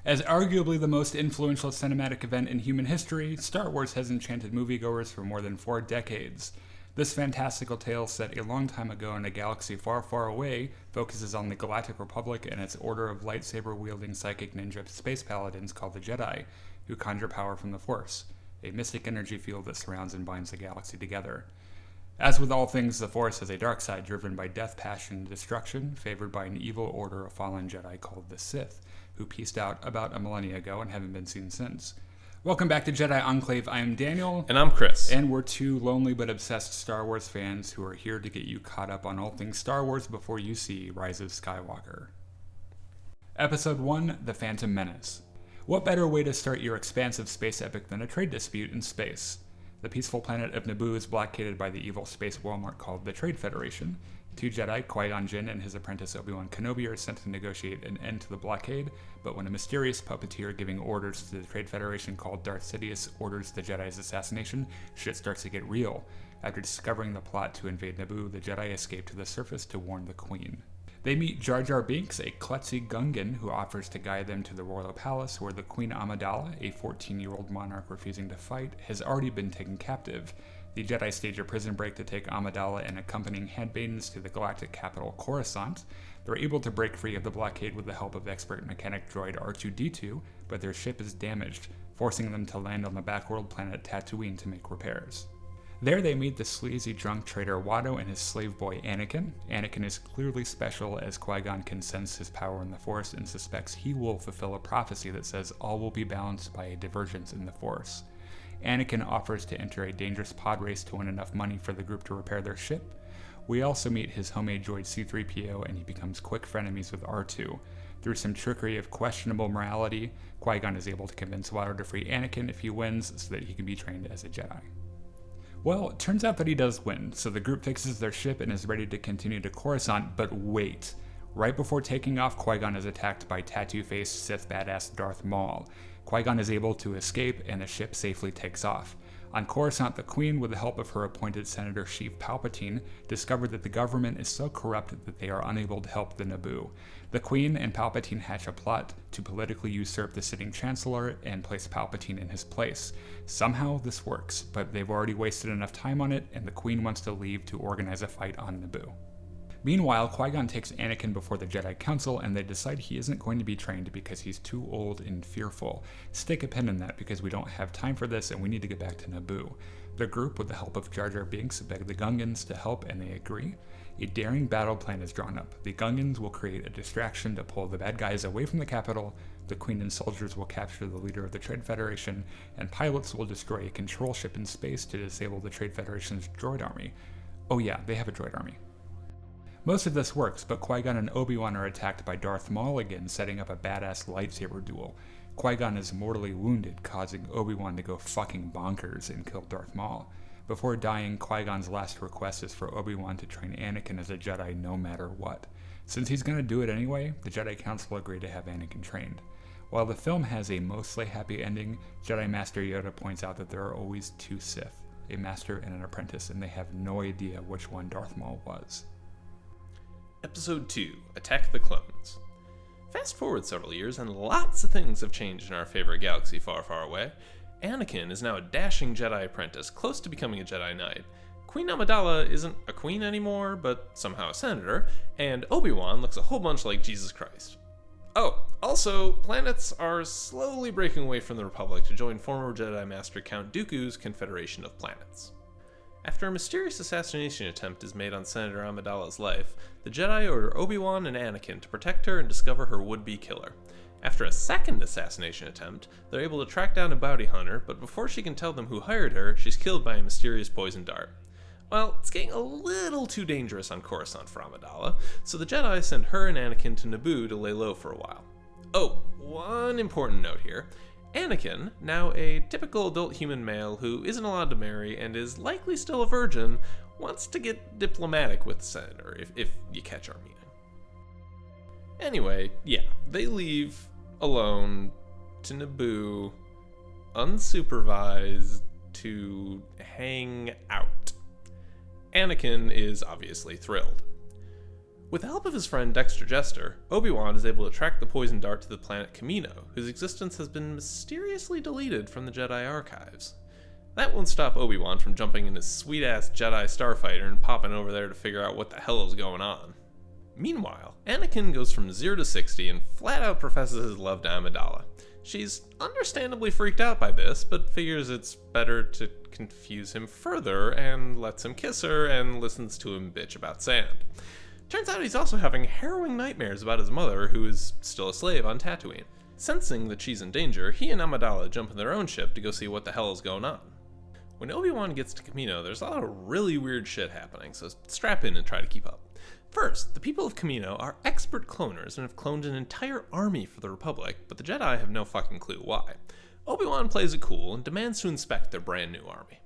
As arguably the most influential cinematic event in human history, Star Wars has enchanted moviegoers for more than 4 decades. This fantastical tale, set a long time ago in a galaxy far, far away, focuses on the Galactic Republic and its order of lightsaber-wielding psychic ninja space paladins called the Jedi, who conjure power from the Force, a mystic energy field that surrounds and binds the galaxy together. As with all things, the Force has a dark side driven by death, passion, and destruction, favored by an evil order of fallen Jedi called the Sith, who peaced out about a millennia ago and haven't been seen since. Welcome back to Jedi Enclave. I am Daniel. And I'm Chris. And we're two lonely but obsessed Star Wars fans who are here to get you caught up on all things Star Wars before you see Rise of Skywalker. Episode 1, The Phantom Menace. What better way to start your expansive space epic than a trade dispute in space? The peaceful planet of Naboo is blockaded by the evil space Walmart called the Trade Federation. 2 Jedi, Qui-Gon Jinn and his apprentice Obi-Wan Kenobi, are sent to negotiate an end to the blockade, but when a mysterious puppeteer giving orders to the Trade Federation called Darth Sidious orders the Jedi's assassination, shit starts to get real. After discovering the plot to invade Naboo, the Jedi escape to the surface to warn the Queen. They meet Jar Jar Binks, a klutzy Gungan who offers to guide them to the royal palace where the Queen Amidala, a 14-year-old monarch refusing to fight, has already been taken captive. The Jedi stage a prison break to take Amidala and accompanying handmaidens to the galactic capital Coruscant. They're able to break free of the blockade with the help of expert mechanic droid R2-D2, but their ship is damaged, forcing them to land on the backworld planet Tatooine to make repairs. There they meet the sleazy drunk traitor Watto and his slave boy Anakin. Anakin is clearly special as Qui-Gon can sense his power in the Force and suspects he will fulfill a prophecy that says all will be balanced by a divergence in the Force. Anakin offers to enter a dangerous pod race to win enough money for the group to repair their ship. We also meet his homemade droid C-3PO and he becomes quick frenemies with R2. Through some trickery of questionable morality, Qui-Gon is able to convince Watto to free Anakin if he wins so that he can be trained as a Jedi. Well, it turns out that he does win, so the group fixes their ship and is ready to continue to Coruscant, but wait. Right before taking off, Qui-Gon is attacked by tattoo-faced Sith badass Darth Maul. Qui-Gon is able to escape and the ship safely takes off. On Coruscant, the Queen, with the help of her appointed Senator Sheev Palpatine, discovered that the government is so corrupt that they are unable to help the Naboo. The Queen and Palpatine hatch a plot to politically usurp the sitting Chancellor and place Palpatine in his place. Somehow this works, but they've already wasted enough time on it, and the Queen wants to leave to organize a fight on Naboo. Meanwhile, Qui-Gon takes Anakin before the Jedi Council and they decide he isn't going to be trained because he's too old and fearful. Stick a pin in that because we don't have time for this and we need to get back to Naboo. The group, with the help of Jar Jar Binks, beg the Gungans to help and they agree. A daring battle plan is drawn up. The Gungans will create a distraction to pull the bad guys away from the capital, the Queen and soldiers will capture the leader of the Trade Federation, and pilots will destroy a control ship in space to disable the Trade Federation's droid army. Oh yeah, they have a droid army. Most of this works, but Qui-Gon and Obi-Wan are attacked by Darth Maul again, setting up a badass lightsaber duel. Qui-Gon is mortally wounded, causing Obi-Wan to go fucking bonkers and kill Darth Maul. Before dying, Qui-Gon's last request is for Obi-Wan to train Anakin as a Jedi no matter what. Since he's gonna do it anyway, the Jedi Council agree to have Anakin trained. While the film has a mostly happy ending, Jedi Master Yoda points out that there are always 2 Sith, a master and an apprentice, and they have no idea which one Darth Maul was. Episode 2, Attack the Clones. Fast forward several years, and lots of things have changed in our favorite galaxy far, far away. Anakin is now a dashing Jedi apprentice, close to becoming a Jedi Knight. Queen Amidala isn't a queen anymore, but somehow a senator, and Obi-Wan looks a whole bunch like Jesus Christ. Oh, also, planets are slowly breaking away from the Republic to join former Jedi Master Count Dooku's Confederation of Planets. After a mysterious assassination attempt is made on Senator Amidala's life, the Jedi order Obi-Wan and Anakin to protect her and discover her would-be killer. After a second assassination attempt, they're able to track down a bounty hunter, but before she can tell them who hired her, she's killed by a mysterious poison dart. Well, it's getting a little too dangerous on Coruscant for Amidala, so the Jedi send her and Anakin to Naboo to lay low for a while. Oh, one important note here. Anakin, now a typical adult human male who isn't allowed to marry and is likely still a virgin, wants to get diplomatic with the senator, if you catch our meaning. Anyway, yeah, they leave alone to Naboo, unsupervised, to hang out. Anakin is obviously thrilled. With the help of his friend Dexter Jester, Obi-Wan is able to track the poison dart to the planet Kamino, whose existence has been mysteriously deleted from the Jedi archives. That won't stop Obi-Wan from jumping in his sweet-ass Jedi starfighter and popping over there to figure out what the hell is going on. Meanwhile, Anakin goes from 0 to 60 and flat out professes his love to Amidala. She's understandably freaked out by this, but figures it's better to confuse him further and lets him kiss her and listens to him bitch about sand. Turns out he's also having harrowing nightmares about his mother, who is still a slave on Tatooine. Sensing that she's in danger, he and Amidala jump in their own ship to go see what the hell is going on. When Obi-Wan gets to Kamino, there's a lot of really weird shit happening, so strap in and try to keep up. First, the people of Kamino are expert cloners and have cloned an entire army for the Republic, but the Jedi have no fucking clue why. Obi-Wan plays it cool and demands to inspect their brand new army.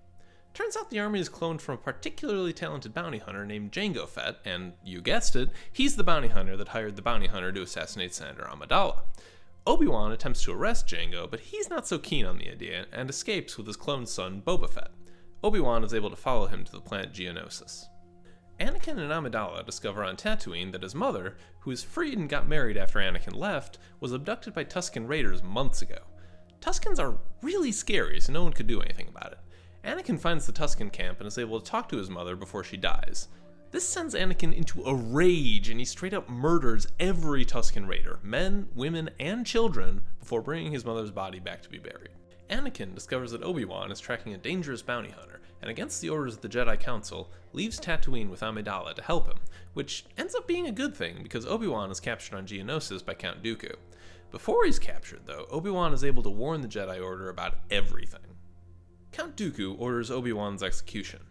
Turns out the army is cloned from a particularly talented bounty hunter named Jango Fett, and, you guessed it, he's the bounty hunter that hired the bounty hunter to assassinate Senator Amidala. Obi-Wan attempts to arrest Jango, but he's not so keen on the idea, and escapes with his cloned son, Boba Fett. Obi-Wan is able to follow him to the planet Geonosis. Anakin and Amidala discover on Tatooine that his mother, who was freed and got married after Anakin left, was abducted by Tusken Raiders months ago. Tuskens are really scary, so no one could do anything about it. Anakin finds the Tusken camp and is able to talk to his mother before she dies. This sends Anakin into a rage, and he straight up murders every Tusken Raider, men, women, and children, before bringing his mother's body back to be buried. Anakin discovers that Obi-Wan is tracking a dangerous bounty hunter, and against the orders of the Jedi Council, leaves Tatooine with Amidala to help him, which ends up being a good thing because Obi-Wan is captured on Geonosis by Count Dooku. Before he's captured, though, Obi-Wan is able to warn the Jedi Order about everything. Count Dooku orders Obi-Wan's execution.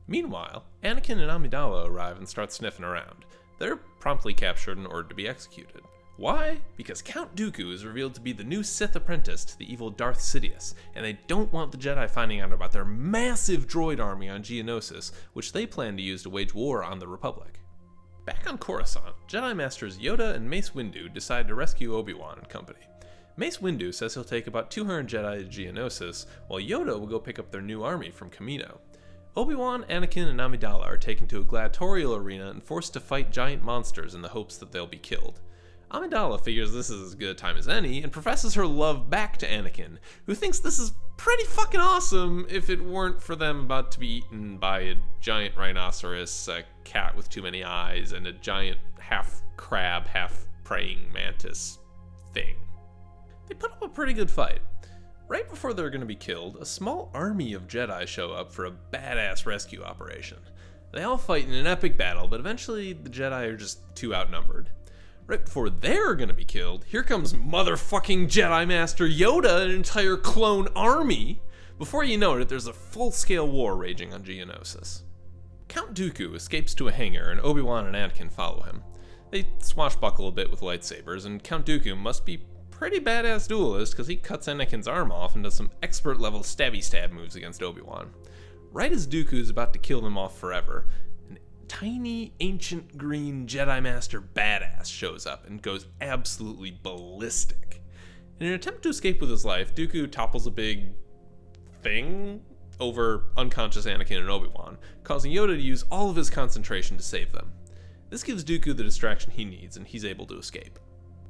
Meanwhile, Anakin and Amidala arrive and start sniffing around. They're promptly captured and ordered to be executed. Why? Because Count Dooku is revealed to be the new Sith apprentice to the evil Darth Sidious, and they don't want the Jedi finding out about their massive droid army on Geonosis, which they plan to use to wage war on the Republic. Back on Coruscant, Jedi Masters Yoda and Mace Windu decide to rescue Obi-Wan and company. Mace Windu says he'll take about 200 Jedi to Geonosis, while Yoda will go pick up their new army from Kamino. Obi-Wan, Anakin, and Amidala are taken to a gladiatorial arena and forced to fight giant monsters in the hopes that they'll be killed. Amidala figures this is as good a time as any and professes her love back to Anakin, who thinks this is pretty fucking awesome if it weren't for them about to be eaten by a giant rhinoceros, a cat with too many eyes, and a giant half-crab, half-praying mantis thing. They put up a pretty good fight. Right before they're going to be killed, a small army of Jedi show up for a badass rescue operation. They all fight in an epic battle, but eventually the Jedi are just too outnumbered. Right before they're going to be killed, here comes motherfucking Jedi Master Yoda and an entire clone army. Before you know it, there's a full-scale war raging on Geonosis. Count Dooku escapes to a hangar, and Obi-Wan and Anakin follow him. They swashbuckle a bit with lightsabers, and Count Dooku must be pretty badass duelist because he cuts Anakin's arm off and does some expert-level stabby-stab moves against Obi-Wan. Right as Dooku is about to kill them off forever, an tiny, ancient green Jedi Master badass shows up and goes absolutely ballistic. In an attempt to escape with his life, Dooku topples a big thing over unconscious Anakin and Obi-Wan, causing Yoda to use all of his concentration to save them. This gives Dooku the distraction he needs, and he's able to escape.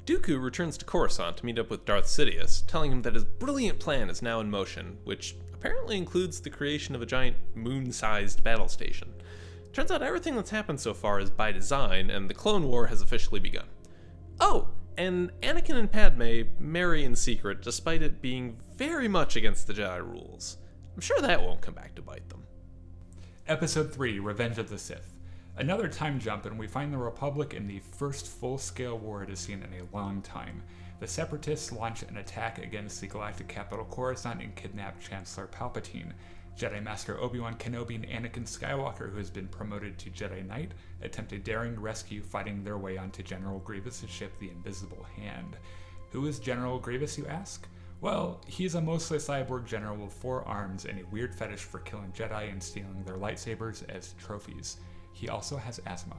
Dooku returns to Coruscant to meet up with Darth Sidious, telling him that his brilliant plan is now in motion, which apparently includes the creation of a giant moon-sized battle station. Turns out everything that's happened so far is by design, and the Clone War has officially begun. Oh, and Anakin and Padme marry in secret, despite it being very much against the Jedi rules. I'm sure that won't come back to bite them. Episode 3, Revenge of the Sith. Another time jump, and we find the Republic in the first full-scale war it has seen in a long time. The Separatists launch an attack against the galactic capital Coruscant and kidnap Chancellor Palpatine. Jedi Master Obi-Wan Kenobi and Anakin Skywalker, who has been promoted to Jedi Knight, attempt a daring rescue fighting their way onto General Grievous' ship, the Invisible Hand. Who is General Grievous, you ask? Well, he's a mostly cyborg general with 4 arms and a weird fetish for killing Jedi and stealing their lightsabers as trophies. He also has asthma.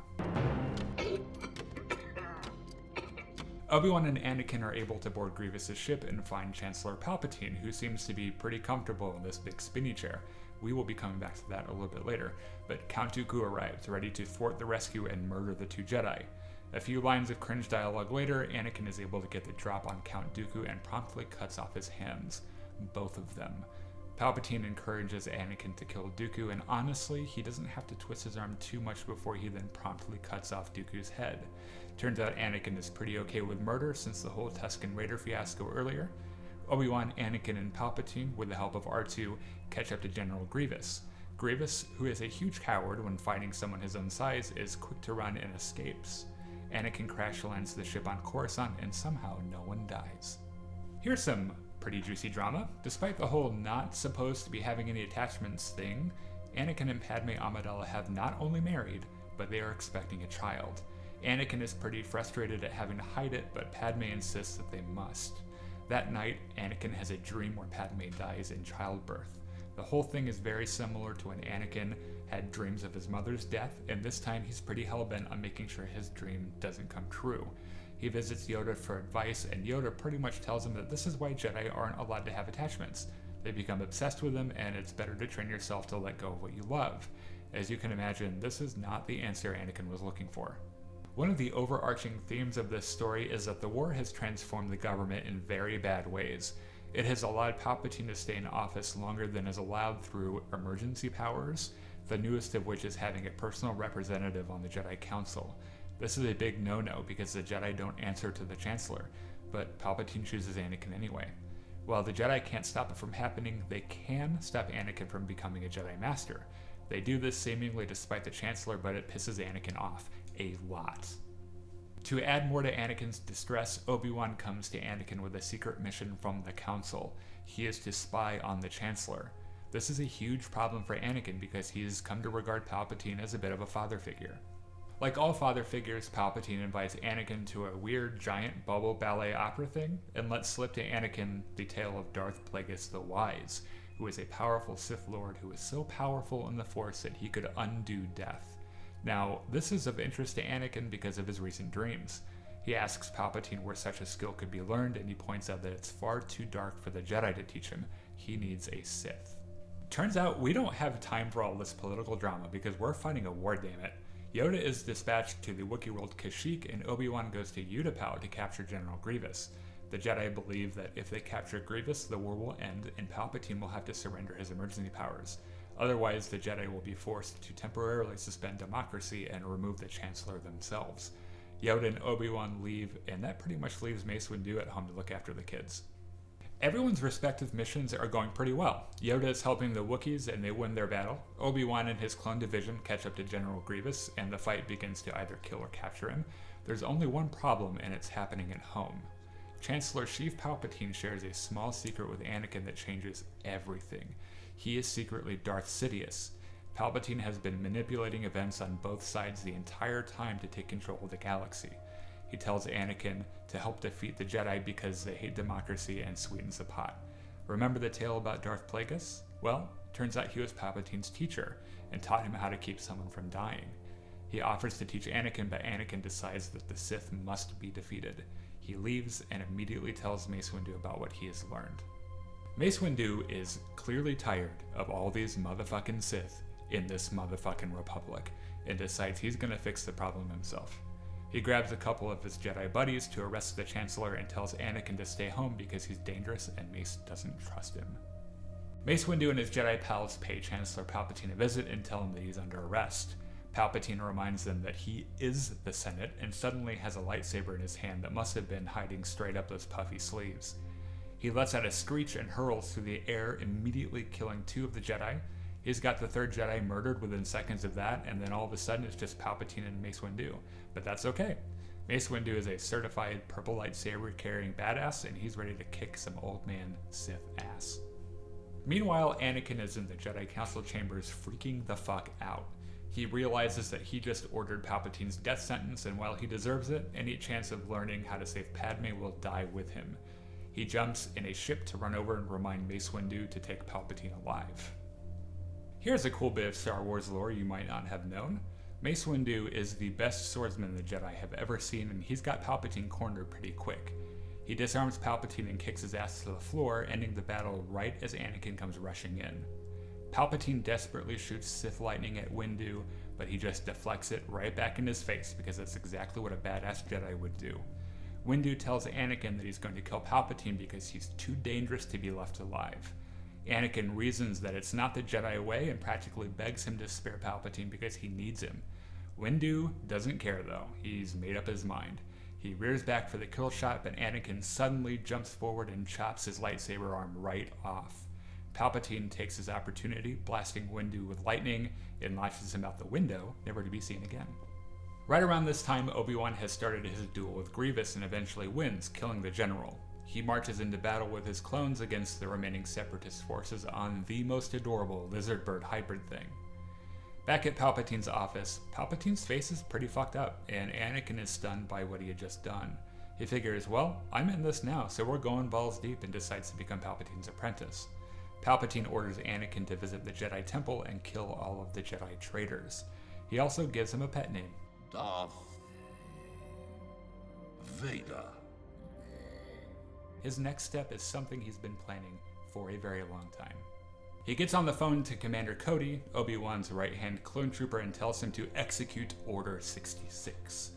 Obi-Wan and Anakin are able to board Grievous' ship and find Chancellor Palpatine, who seems to be pretty comfortable in this big spinny chair. We will be coming back to that a little bit later, but Count Dooku arrives, ready to thwart the rescue and murder the two Jedi. A few lines of cringe dialogue later, Anakin is able to get the drop on Count Dooku and promptly cuts off his hands. Both of them. Palpatine encourages Anakin to kill Dooku, and honestly, he doesn't have to twist his arm too much before he then promptly cuts off Dooku's head. Turns out Anakin is pretty okay with murder since the whole Tusken Raider fiasco earlier. Obi-Wan, Anakin, and Palpatine, with the help of R2, catch up to General Grievous. Grievous, who is a huge coward when fighting someone his own size, is quick to run and escapes. Anakin crash lands the ship on Coruscant, and somehow no one dies. Here's some pretty juicy drama. Despite the whole not supposed to be having any attachments thing, Anakin and Padme Amidala have not only married, but they are expecting a child. Anakin is pretty frustrated at having to hide it, but Padme insists that they must. That night, Anakin has a dream where Padme dies in childbirth. The whole thing is very similar to when Anakin had dreams of his mother's death, and this time he's pretty hellbent on making sure his dream doesn't come true. He visits Yoda for advice, and Yoda pretty much tells him that this is why Jedi aren't allowed to have attachments. They become obsessed with them, and it's better to train yourself to let go of what you love. As you can imagine, this is not the answer Anakin was looking for. One of the overarching themes of this story is that the war has transformed the government in very bad ways. It has allowed Palpatine to stay in office longer than is allowed through emergency powers, the newest of which is having a personal representative on the Jedi Council. This is a big no-no because the Jedi don't answer to the Chancellor, but Palpatine chooses Anakin anyway. While the Jedi can't stop it from happening, they can stop Anakin from becoming a Jedi Master. They do this seemingly despite the Chancellor, but it pisses Anakin off a lot. To add more to Anakin's distress, Obi-Wan comes to Anakin with a secret mission from the Council. He is to spy on the Chancellor. This is a huge problem for Anakin because he has come to regard Palpatine as a bit of a father figure. Like all father figures, Palpatine invites Anakin to a weird giant bubble ballet opera thing and lets slip to Anakin the tale of Darth Plagueis the Wise, who is a powerful Sith Lord who is so powerful in the Force that he could undo death. Now, this is of interest to Anakin because of his recent dreams. He asks Palpatine where such a skill could be learned, and he points out that it's far too dark for the Jedi to teach him. He needs a Sith. Turns out we don't have time for all this political drama because we're fighting a war, dammit. Yoda is dispatched to the Wookiee world Kashyyyk, and Obi-Wan goes to Utapau to capture General Grievous. The Jedi believe that if they capture Grievous, the war will end, and Palpatine will have to surrender his emergency powers. Otherwise, the Jedi will be forced to temporarily suspend democracy and remove the Chancellor themselves. Yoda and Obi-Wan leave, and that pretty much leaves Mace Windu at home to look after the kids. Everyone's respective missions are going pretty well. Yoda is helping the Wookiees and they win their battle. Obi-Wan and his clone division catch up to General Grievous, and the fight begins to either kill or capture him. There's only one problem, and it's happening at home. Chancellor Sheev Palpatine shares a small secret with Anakin that changes everything. He is secretly Darth Sidious. Palpatine has been manipulating events on both sides the entire time to take control of the galaxy. He tells Anakin to help defeat the Jedi because they hate democracy and sweetens the pot. Remember the tale about Darth Plagueis? Well, turns out he was Palpatine's teacher and taught him how to keep someone from dying. He offers to teach Anakin, but Anakin decides that the Sith must be defeated. He leaves and immediately tells Mace Windu about what he has learned. Mace Windu is clearly tired of all these motherfucking Sith in this motherfucking republic and decides he's gonna fix the problem himself. He grabs a couple of his Jedi buddies to arrest the Chancellor and tells Anakin to stay home because he's dangerous and Mace doesn't trust him. Mace Windu and his Jedi pals pay Chancellor Palpatine a visit and tell him that he's under arrest. Palpatine reminds them that he is the Senate and suddenly has a lightsaber in his hand that must have been hiding straight up those puffy sleeves. He lets out a screech and hurls through the air, immediately killing 2 of the Jedi. He's got the 3rd Jedi murdered within seconds of that, and then all of a sudden it's just Palpatine and Mace Windu. But that's okay. Mace Windu is a certified purple lightsaber carrying badass, and he's ready to kick some old man Sith ass. Meanwhile, Anakin is in the Jedi Council chambers freaking the fuck out. He realizes that he just ordered Palpatine's death sentence, and while he deserves it, any chance of learning how to save Padme will die with him. He jumps in a ship to run over and remind Mace Windu to take Palpatine alive. Here's a cool bit of Star Wars lore you might not have known. Mace Windu is the best swordsman the Jedi have ever seen, and he's got Palpatine cornered pretty quick. He disarms Palpatine and kicks his ass to the floor, ending the battle right as Anakin comes rushing in. Palpatine desperately shoots Sith lightning at Windu, but he just deflects it right back in his face because that's exactly what a badass Jedi would do. Windu tells Anakin that he's going to kill Palpatine because he's too dangerous to be left alive. Anakin reasons that it's not the Jedi way and practically begs him to spare Palpatine because he needs him. Windu doesn't care though. He's made up his mind. He rears back for the kill shot, but Anakin suddenly jumps forward and chops his lightsaber arm right off. Palpatine takes his opportunity, blasting Windu with lightning, and launches him out the window, never to be seen again. Right around this time, Obi-Wan has started his duel with Grievous and eventually wins, killing the general. He marches into battle with his clones against the remaining Separatist forces on the most adorable lizard bird hybrid thing. Back at Palpatine's office, Palpatine's face is pretty fucked up, and Anakin is stunned by what he had just done. He figures, well, I'm in this now, so we're going balls deep, and decides to become Palpatine's apprentice. Palpatine orders Anakin to visit the Jedi Temple and kill all of the Jedi traitors. He also gives him a pet name. Darth Vader. His next step is something he's been planning for a very long time. He gets on the phone to Commander Cody, Obi-Wan's right-hand clone trooper, and tells him to execute Order 66.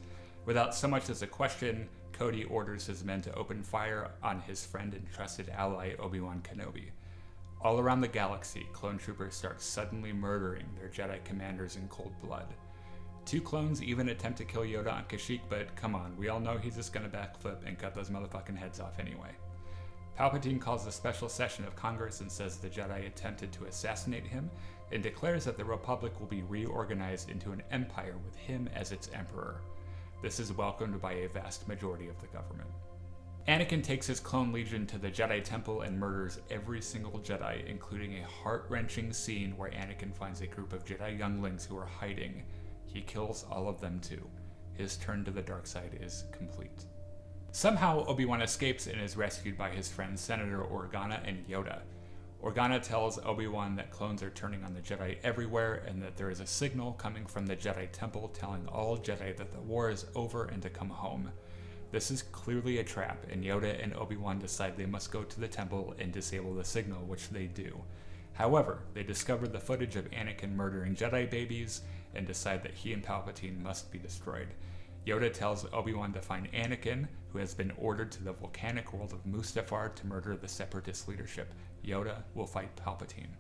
Without so much as a question, Cody orders his men to open fire on his friend and trusted ally Obi-Wan Kenobi. All around the galaxy, clone troopers start suddenly murdering their Jedi commanders in cold blood. 2 clones even attempt to kill Yoda on Kashyyyk, but come on, we all know he's just gonna backflip and cut those motherfucking heads off anyway. Palpatine calls a special session of Congress and says the Jedi attempted to assassinate him, and declares that the Republic will be reorganized into an empire with him as its emperor. This is welcomed by a vast majority of the government. Anakin takes his clone legion to the Jedi Temple and murders every single Jedi, including a heart-wrenching scene where Anakin finds a group of Jedi younglings who are hiding. He kills all of them too. His turn to the dark side is complete. Somehow, Obi-Wan escapes and is rescued by his friends Senator Organa and Yoda. Organa tells Obi-Wan that clones are turning on the Jedi everywhere and that there is a signal coming from the Jedi Temple telling all Jedi that the war is over and to come home. This is clearly a trap, and Yoda and Obi-Wan decide they must go to the temple and disable the signal, which they do. However, they discover the footage of Anakin murdering Jedi babies and decide that he and Palpatine must be destroyed. Yoda tells Obi-Wan to find Anakin, who has been ordered to the volcanic world of Mustafar to murder the Separatist leadership. Yoda will fight Palpatine.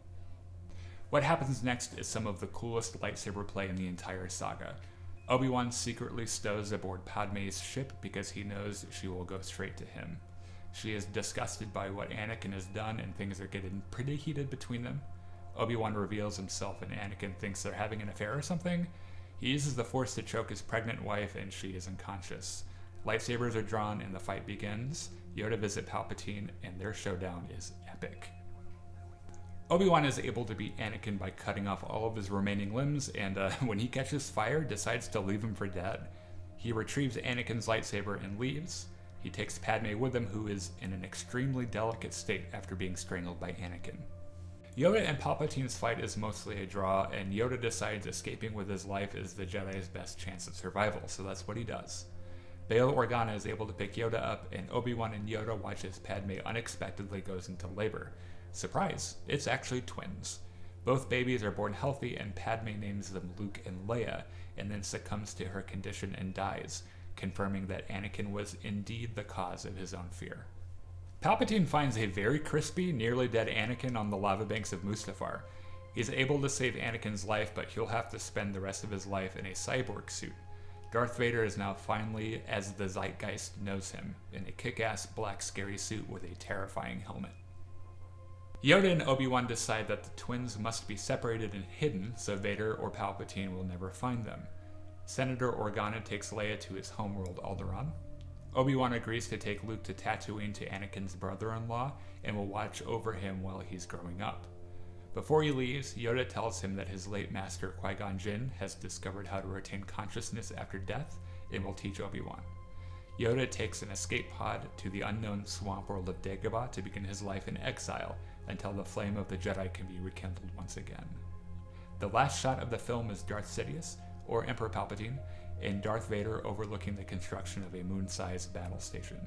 What happens next is some of the coolest lightsaber play in the entire saga. Obi-Wan secretly stows aboard Padme's ship because he knows she will go straight to him. She is disgusted by what Anakin has done and things are getting pretty heated between them. Obi-Wan reveals himself and Anakin thinks they're having an affair or something. He uses the Force to choke his pregnant wife and she is unconscious. Lightsabers are drawn and the fight begins. Yoda visits Palpatine and their showdown is epic. Obi-Wan is able to beat Anakin by cutting off all of his remaining limbs, and when he catches fire, decides to leave him for dead. He retrieves Anakin's lightsaber and leaves. He takes Padme with him, who is in an extremely delicate state after being strangled by Anakin. Yoda and Palpatine's fight is mostly a draw, and Yoda decides escaping with his life is the Jedi's best chance of survival, so that's what he does. Bail Organa is able to pick Yoda up, and Obi-Wan and Yoda watch as Padme unexpectedly goes into labor. Surprise, it's actually twins. Both babies are born healthy, and Padme names them Luke and Leia, and then succumbs to her condition and dies, confirming that Anakin was indeed the cause of his own fear. Palpatine finds a very crispy, nearly dead Anakin on the lava banks of Mustafar. He's able to save Anakin's life, but he'll have to spend the rest of his life in a cyborg suit. Darth Vader is now finally, as the Zeitgeist knows him, in a kick-ass black scary suit with a terrifying helmet. Yoda and Obi-Wan decide that the twins must be separated and hidden so Vader or Palpatine will never find them. Senator Organa takes Leia to his homeworld Alderaan. Obi-Wan agrees to take Luke to Tatooine to Anakin's brother-in-law and will watch over him while he's growing up. Before he leaves, Yoda tells him that his late master Qui-Gon Jinn has discovered how to retain consciousness after death and will teach Obi-Wan. Yoda takes an escape pod to the unknown swamp world of Dagobah to begin his life in exile until the flame of the Jedi can be rekindled once again. The last shot of the film is Darth Sidious, or Emperor Palpatine, and Darth Vader overlooking the construction of a moon-sized battle station.